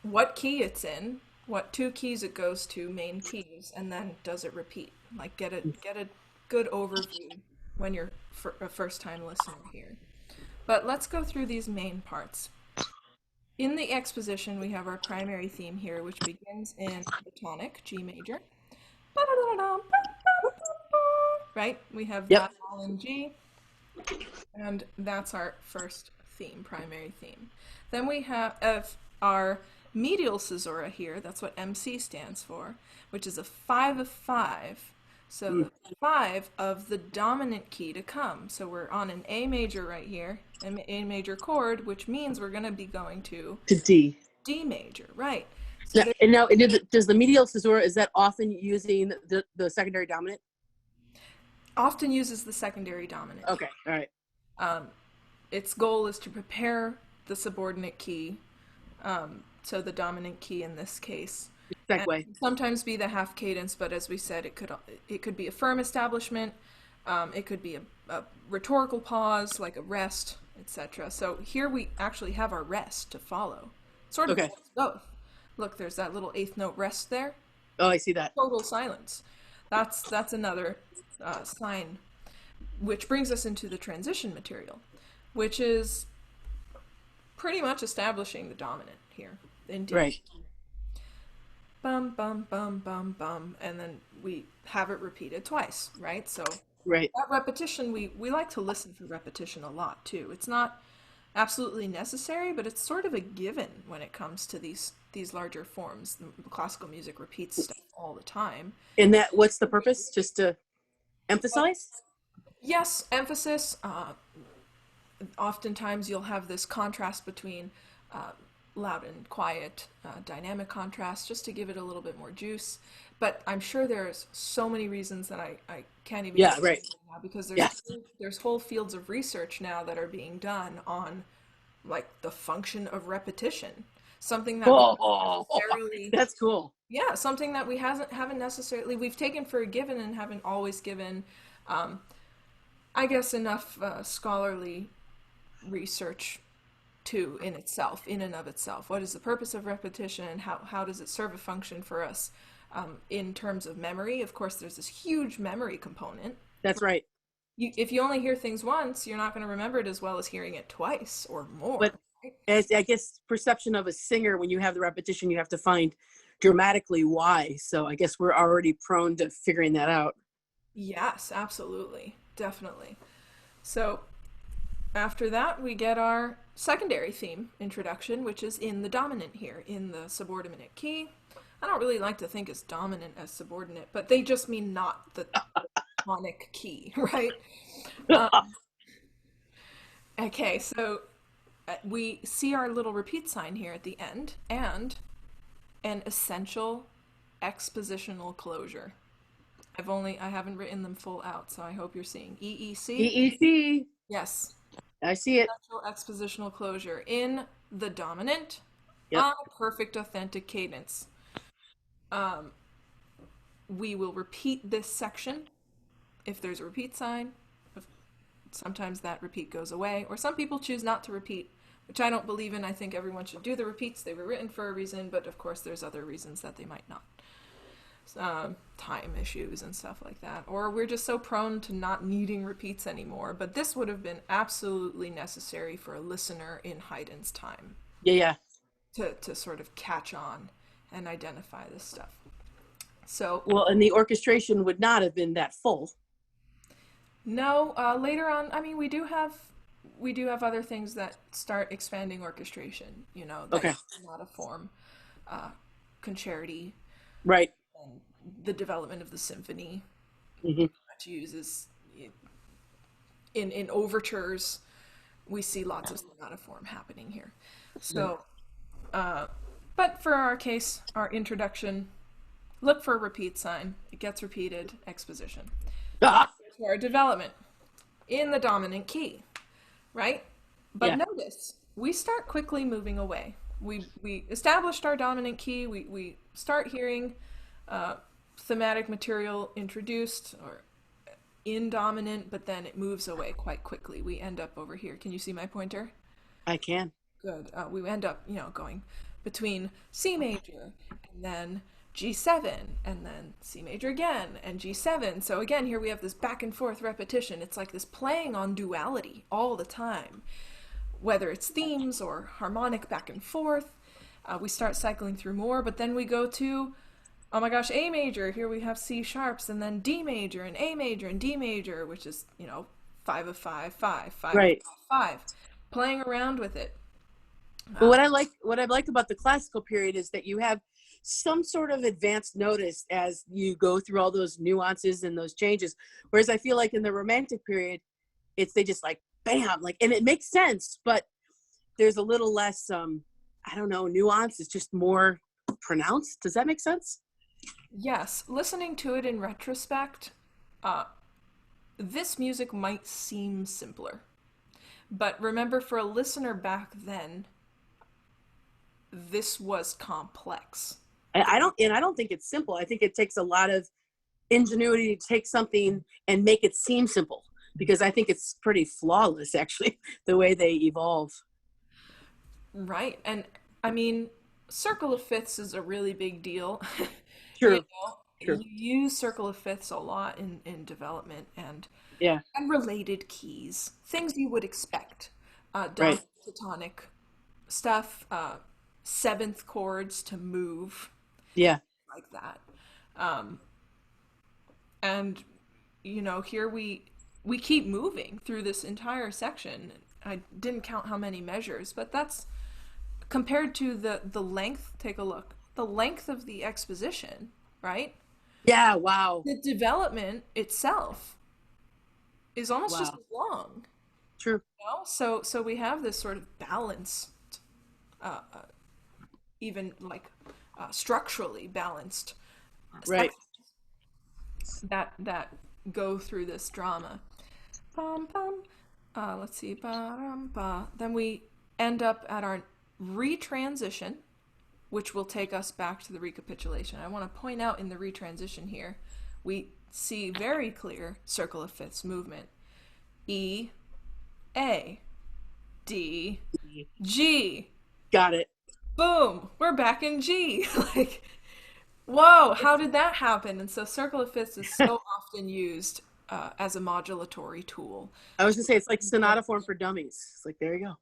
what key it's in, what two keys it goes to, main keys, and then does it repeat? Like get a good overview when you're a first time listener here. But let's go through these main parts. In the exposition, we have our primary theme here, which begins in the tonic, G major. Right? We have Yep. that all in G, and that's our first theme, primary theme. Then we have our medial caesura here, that's what MC stands for, which is a 5 of 5. So Mm. the 5 of the dominant key to come. So we're on an A major right here, an A major chord, which means we're going to be going to To D. D major, right? So Now, there and now, does the medial caesura, is that often using the secondary dominant? often uses the secondary dominant. Okay. All right. Um, its goal is to prepare the subordinate key, so the dominant key in this case, and Segue. sometimes be the half cadence. But as we said, it could be a firm establishment, it could be a rhetorical pause like a rest, etc. So here we actually have our rest to follow. Sort of Okay. both. Look, there's that little eighth note rest there. Oh, I see that. Total silence. That's another sign, which brings us into the transition material, which is pretty much establishing the dominant here in D. Right. Bum, bum, bum, bum, bum, and then we have it repeated twice, right? So Right. that repetition, we like to listen for repetition a lot too. It's not absolutely necessary, but it's sort of a given when it comes to these larger forms. The classical music repeats stuff all the time. And what's the purpose? Just to emphasize? Yes, emphasis. Oftentimes you'll have this contrast between loud and quiet, dynamic contrast, just to give it a little bit more juice. But I'm sure there's so many reasons that I can't even Yeah, get right. into now, because Yeah. there's whole fields of research now that are being done on like the function of repetition, something that we Oh, necessarily, that's cool. yeah, something that we haven't necessarily, we've taken for a given and haven't always given, um, I guess, enough scholarly research to in and of itself. What is the purpose of repetition, and how does it serve a function for us in terms of memory? Of course, there's this huge memory component. That's right. If you only hear things once, you're not going to remember it as well as hearing it twice or But more. Right? as I guess perception of a singer, when you have the repetition, you have to find dramatically why. So I guess we're already prone to figuring that out. Yes, absolutely. Definitely. So after that, we get our secondary theme introduction, which is in the dominant here, in the subordinate key. I don't really like to think as dominant as subordinate, but they just mean not the tonic key, right? Um, okay, so we see our little repeat sign here at the end, and an essential expositional closure. I haven't written them full out, so I hope you're seeing EEC. EEC. Yes, I see it. essential expositional closure in the dominant Yep. on a perfect authentic cadence. Um, we will repeat this section if there's a repeat sign. Sometimes that repeat goes away, or some people choose not to repeat, which I don't believe in. I think everyone should do the repeats. They were written for a reason, but of course there's other reasons that they might not. Time issues and stuff like that. Or we're just so prone to not needing repeats anymore. But this would have been absolutely necessary for a listener in Haydn's time. Yeah, yeah. to sort of catch on and identify this stuff. So Well, and the orchestration would not have been that full. no, later on, I mean, we do have other things that start expanding orchestration. You know, that Okay. sonata form, uh, concerti, Right. and the development of the symphony, Hmm. which uses in overtures. We see lots of sonata form happening here. So, uh, but for our case, our introduction, look for a repeat sign. It gets repeated. Exposition. Ah, To our development in the dominant key, right? But yeah. notice, we start quickly moving away. We established our dominant key. We start hearing thematic material introduced or in dominant, but then it moves away quite quickly. We end up over here. Can you see my pointer? I can. Good. We end up, going between C major and then G7 and then C major again and G7. So again, here we have this back and forth repetition. It's like this playing on duality all the time, whether it's themes or harmonic back and forth. We start cycling through more, but then we go to, oh my gosh, A major. Here we have C sharps and then D major and A major and D major, which is, 5 of 5, 5, 5 of Right. 5, playing around with it. But what I like about the classical period is that you have some sort of advanced notice as you go through all those nuances and those changes. Whereas I feel like in the romantic period, they just like bam, like, and it makes sense, but there's a little less I don't know, nuance. It's just more pronounced. Does that make sense? Yes, listening to it in retrospect, uh, this music might seem simpler. But remember, for a listener back then, this was complex. I don't think it's simple. I think it takes a lot of ingenuity to take something and make it seem simple, because I think it's pretty flawless actually the way they evolve. Right. And I mean, circle of fifths is a really big deal. True. You True. use circle of fifths a lot in development Yeah. and related keys, things you would expect. Right. Dominant to tonic stuff, seventh chords to move, Yeah. like that. Um, and here we keep moving through this entire section. I didn't count how many measures, but that's compared to the length. Take a look. The length of the exposition, right? Yeah. Wow. The development itself is almost just Wow. as long. True. So we have this sort of balanced, even like structurally balanced Right. sections that go through this drama. Bum, bum. Let's see. Ba-dum, ba. Then we end up at our retransition, which will take us back to the recapitulation. I want to point out in the retransition here, we see very clear circle of fifths movement. E, A, D, G. Got it. Boom, we're back in G. Like, whoa, how did that happen? And so circle of fifths is so often used as a modulatory tool. I was gonna say it's like sonata form for dummies. It's like, there you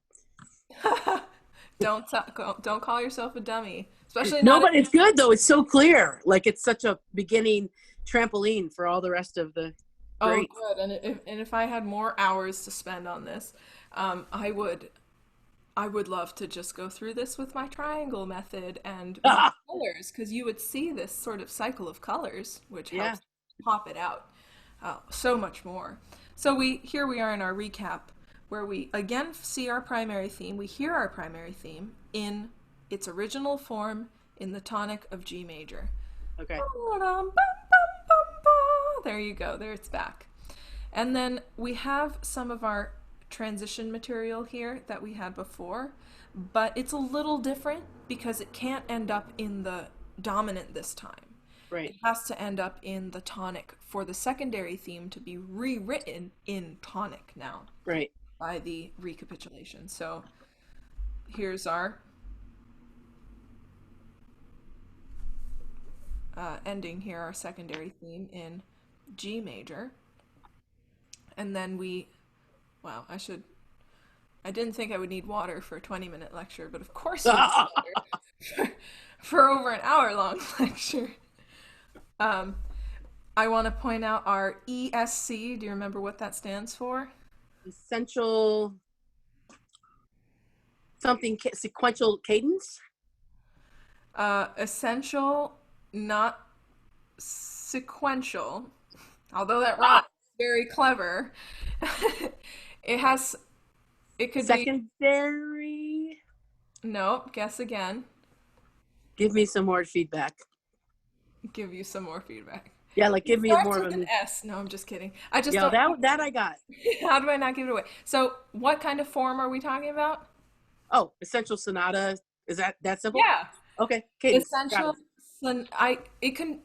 Don't call yourself a dummy, go. especially No, not. but it's good though. It's so clear. Like, it's such a beginning trampoline for all the rest of the Oh, great. good. And if I had more hours to spend on this, I would love to just go through this with my triangle method and with Ah, colors, because you would see this sort of cycle of colors, which yeah. helps pop it out so much more. So here we are in our recap, where we again see our primary theme. We hear our primary theme in its original form in the tonic of G major. Okay. There you go. There it's back. And then we have some of our transition material here that we had before, but it's a little different because it can't end up in the dominant this time. Right. It has to end up in the tonic for the secondary theme to be rewritten in tonic now Right. by the recapitulation. So here's our ending here, our secondary theme in G major. And then wow, I should I didn't think I would need water for a 20-minute lecture, but of course you need water for over an hour-long lecture. Um, I want to point out our ESC. Do you remember what that stands for? Essential something sequential cadence. Essential, not sequential. Although that rhymes Ah, very clever. It has, it could be, secondary. no, guess again. Give me some more feedback. Give you some more feedback. Yeah, like It give me starts more with of an a. S. No, I'm just kidding. I just Yeah, don't. that I got. How do I not give it away? So, what kind of form are we talking about? Oh, essential sonata. Is that simple? Yeah, Okay, cadence. Got essential. it. It can,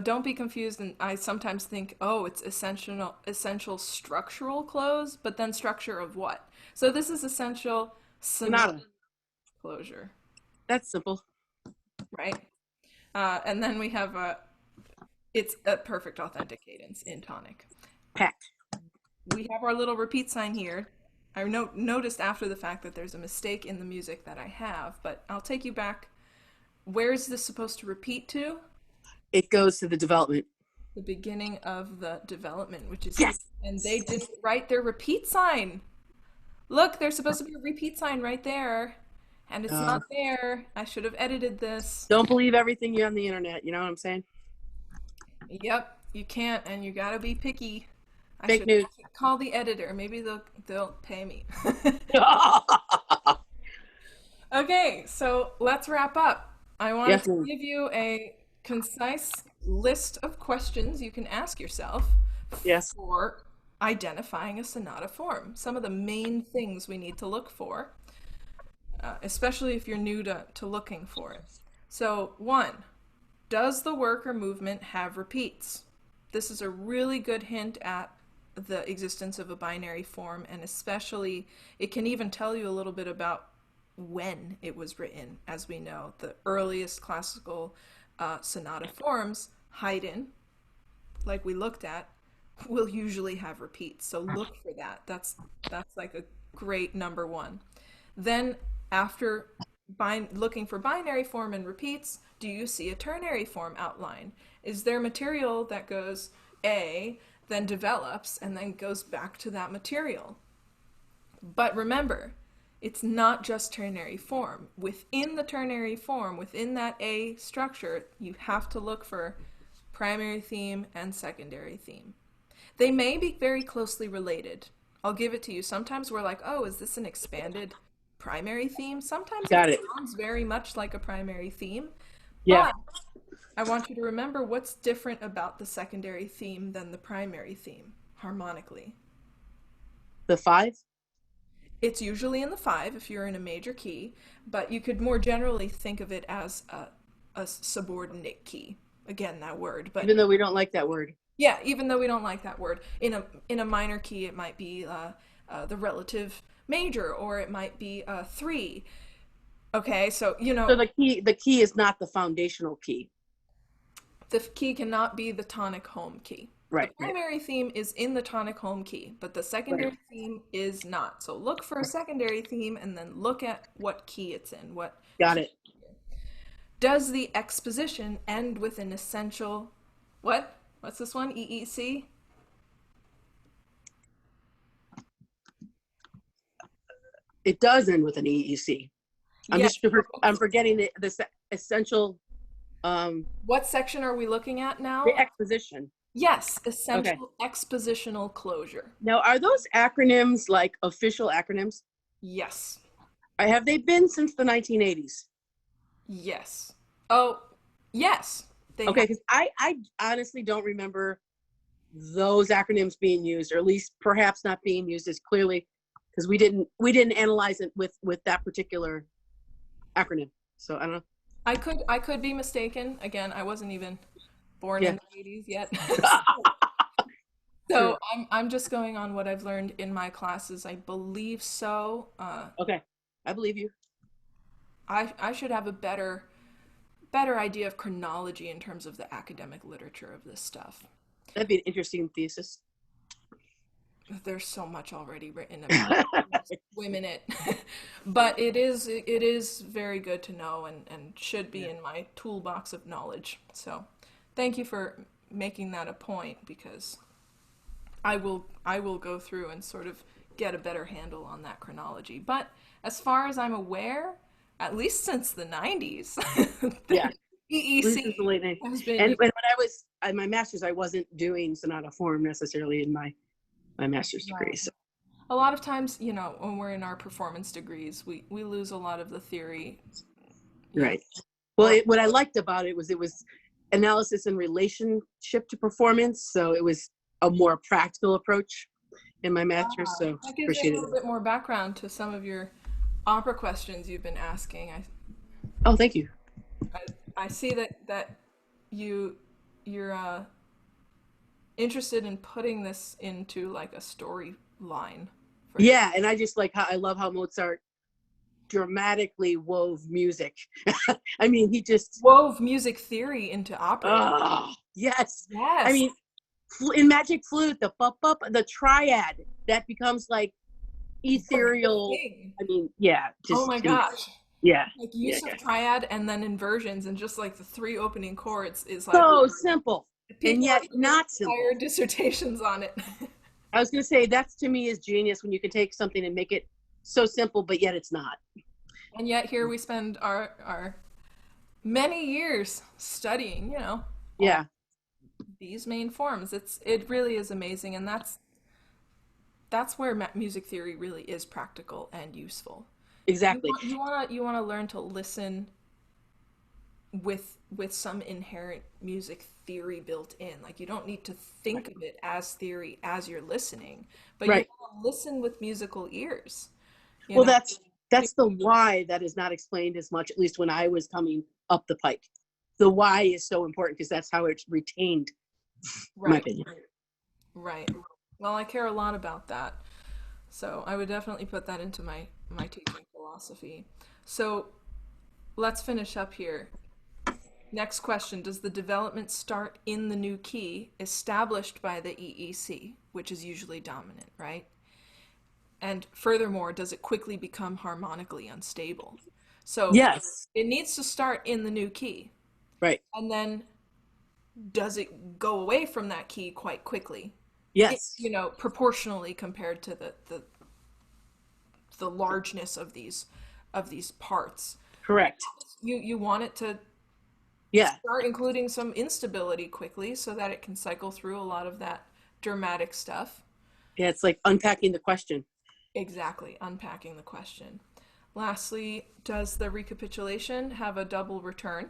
don't be confused. And I sometimes think, oh, it's essential structural close, but then structure of what? So this is essential sonata Sonata. closure, That's simple. right? And then we have it's a perfect authentic cadence in tonic. Packed. We have our little repeat sign here. I noticed after the fact that there's a mistake in the music that I have, but I'll take you back. Where is this supposed to repeat to? It goes to the development. The beginning of the development, which is here. Yes. And they didn't write their repeat sign. Look, there's supposed to be a repeat sign right there. And it's Uh, not there. I should have edited this. don't believe everything you on the internet. You know what I'm saying? Yep, you can't, and you gotta be picky. I Fake should news. call the editor. Maybe they'll pay me. Okay, so let's wrap up. I wanted Yes, to ma'am. give you a concise list of questions you can ask yourself Yes. for identifying a sonata form. Some of the main things we need to look for, especially if you're new to looking for it. So, one, does the work or movement have repeats? This is a really good hint at the existence of a binary form, and especially it can even tell you a little bit about when it was written. As we know, the earliest classical sonata forms, Haydn, like we looked at, will usually have repeats. So look for that. That's like a great number one. Then after looking for binary form and repeats, do you see a ternary form outline? Is there material that goes A, then develops, and then goes back to that material? But remember, it's not just ternary form. Within the ternary form, within that A structure, you have to look for primary theme and secondary theme. They may be very closely related. I'll give it to you. Sometimes we're like, oh, is this an expanded primary theme? Sometimes it Got it. sounds very much like a primary theme, Yeah. but I want you to remember what's different about the secondary theme than the primary theme harmonically. The five. It's usually in the five if you're in a major key, but you could more generally think of it as a subordinate key. Again, that word, but Even though we don't like that word. yeah, even though we don't like that word, in a minor key, it might be the relative major, or it might be three. Okay, so So the key is not the foundational key. the key cannot be the tonic home key. The Right. Right. primary theme is in the tonic home key, but the Right. secondary theme is not. So look for a secondary theme and then look at what key it's in. What Got key? it. Does the exposition end with an essential what? What's this one? EEC? It does end with an EEC. Yeah. I'm forgetting the essential What section are we looking at now? the exposition. Yes, Okay. essential expositional closure. Now, are those acronyms like official acronyms? Yes. Have they been since the 1980s? Yes. Oh, yes. They Okay, have. because I honestly don't remember those acronyms being used, or at least perhaps not being used as clearly, because we didn't analyze it with that particular acronym. So I don't know. I could be mistaken. Again, I wasn't even born Yeah. in the 80s yet. True. So I'm just going on what I've learned in my classes. I believe so. Okay. I believe you. I should have a better idea of chronology in terms of the academic literature of this stuff. That'd be an interesting thesis. there's so much already written about swim in it. But it is very good to know and should be Yeah. in my toolbox of knowledge. So thank you for making that a point because I will go through and sort of get a better handle on that chronology. But as far as I'm aware, at least since the 90s, Yeah. the EEC This is the late night. has been And used. when I was in my master's, I wasn't doing sonata form necessarily in my master's degree. Right. So A lot of times, when we're in our performance degrees, we lose a lot of the theory, you know, right. Well, or what I liked about it was analysis in relationship to performance. So it was a more practical approach in my master's. So that gives you a appreciated little it. bit more background to some of your opera questions you've been asking. Oh, thank you. I see that you you're interested in putting this into like a storyline for your Yeah, and I just like how I love how Mozart dramatically wove music. I mean, he just wove music theory into opera. yes. I Yes. mean, in Magic Flute, the triad that becomes like The ethereal. thing. I mean, yeah, Oh just my gosh. yeah, Like yeah, use of yeah. triad and then inversions and just like the three opening chords is like So simple and people are yet doing not entire simple. dissertations on it. I was going to say that's to me is genius when you can take something and make it so simple, but yet it's not. And yet here we spend our many years studying, all Yeah, these main forms. It really is amazing, and that's where music theory really is practical and useful. You exactly. want you want to learn to listen with some inherent music theory built in. Like you don't need to think of it as theory as you're listening, but you Right. want to listen with musical ears. You Well, know, that's the why that is not explained as much, at least when I was coming up the pike. The why is so important because that's how it's retained, in my right, opinion. right. Well, I care a lot about that. So I would definitely put that into my teaching philosophy. So let's finish up here. Next question. Does the development start in the new key established by the EEC, which is usually dominant, right? And furthermore, does it quickly become harmonically unstable? So Yes. it needs to start in the new key. Right. And then does it go away from that key quite quickly? Yes. Proportionally compared to the largeness of these parts. Correct. You want it to Yeah. start including some instability quickly so that it can cycle through a lot of that dramatic stuff. Yeah. It's like unpacking the question. Exactly, unpacking the question. Lastly, does the recapitulation have a double return?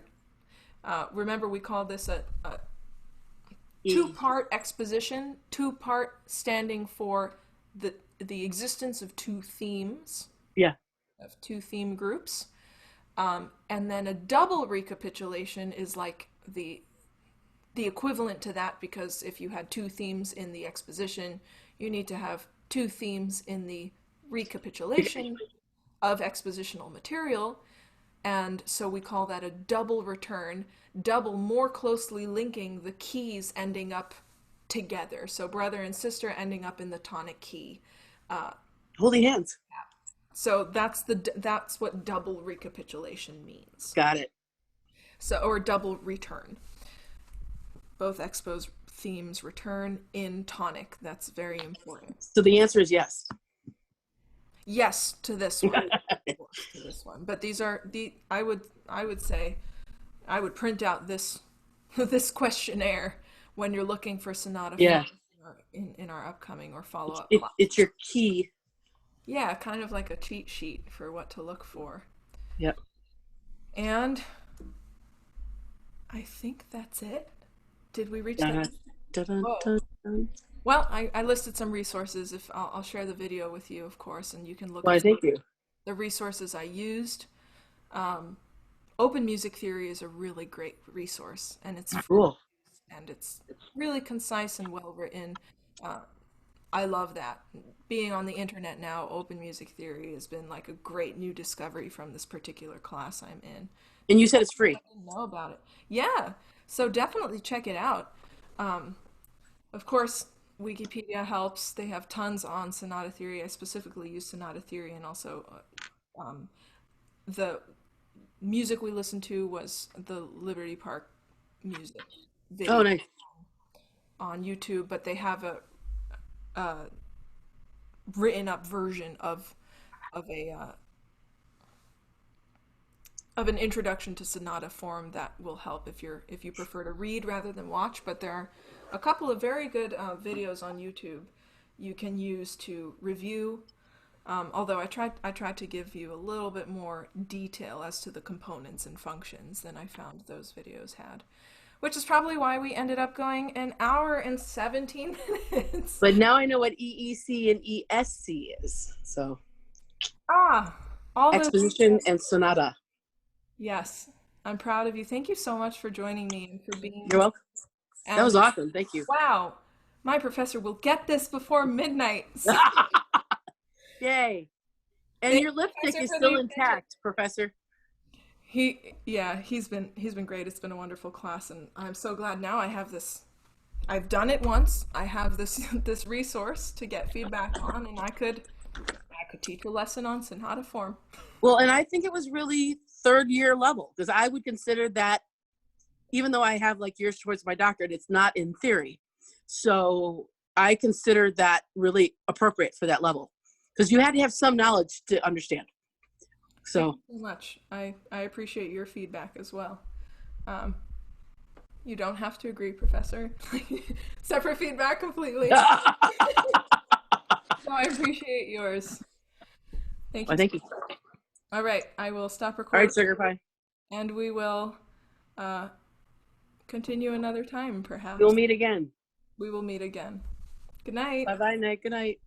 Remember, we call this a E. two-part exposition, two-part standing for the existence of two themes, Yeah. of two theme groups. And then a double recapitulation is like the equivalent to that because if you had two themes in the exposition, you need to have two themes in the recapitulation of expositional material. And so we call that a double return, double more closely linking the keys ending up together. So brother and sister ending up in the tonic key. Holding hands. So that's what double recapitulation means. Got it. So or double return. Both expos themes return in tonic. That's very important. So the answer is yes. Yes to this one. Of course, to this one. But these are the I would say I would print out this this questionnaire when you're looking for sonata Yeah. forms in our upcoming or follow-up It's classes. your key. Yeah, kind of like a cheat sheet for what to look for. Yep. And I think that's it. Did we reach that? Dun, dun, Whoa. dun, dun. Well, I listed some resources. If I'll share the video with you, of course, and you can look Why, at thank you. the resources I used. Um, Open Music Theory is a really great resource, and it's free, Cool. and it's really concise and well written. Uh, I love that. Being on the internet now, Open Music Theory has been like a great new discovery from this particular class I'm in. And you said it's free. I didn't know about it. Yeah, so definitely check it out. Um, of course, Wikipedia helps. They have tons on sonata theory. I specifically use sonata theory, and also the music we listened to was the Liberty Park music Oh, video nice. on YouTube, but they have a written up version of a of an introduction to sonata form that will help if you prefer to read rather than watch. But there are a couple of very good videos on YouTube you can use to review. Although I tried to give you a little bit more detail as to the components and functions than I found those videos had, which is probably why we ended up going an hour and 17 minutes. But now I know what EEC and ESC is. So Ah, all those. exposition and sonata. Yes, I'm proud of you. Thank you so much for joining me and for being. You're welcome. That And was awesome. Thank you. wow, my professor will get this before midnight. So Yay. And thank your you, lipstick Professor, is for the still attention. intact, Professor. Yeah, he's been great. It's been a wonderful class, and I'm so glad now I have this. I've done it once. I have this this resource to get feedback on, and I could teach a lesson on sonata form. Well, and I think it was really third year level, because I would consider that, even though I have like years towards my doctorate, it's not in theory. So I consider that really appropriate for that level, because you had to have some knowledge to understand. Thank So you so much. I appreciate your feedback as well. You don't have to agree, Professor. Separate feedback completely. well, So I appreciate yours. Thank you. thank you. All right, I will stop All recording right, Sugar Pie. and we will uh, continue another time, perhaps. We'll meet again. We will meet again. Good night. Bye-bye, Night. Good night.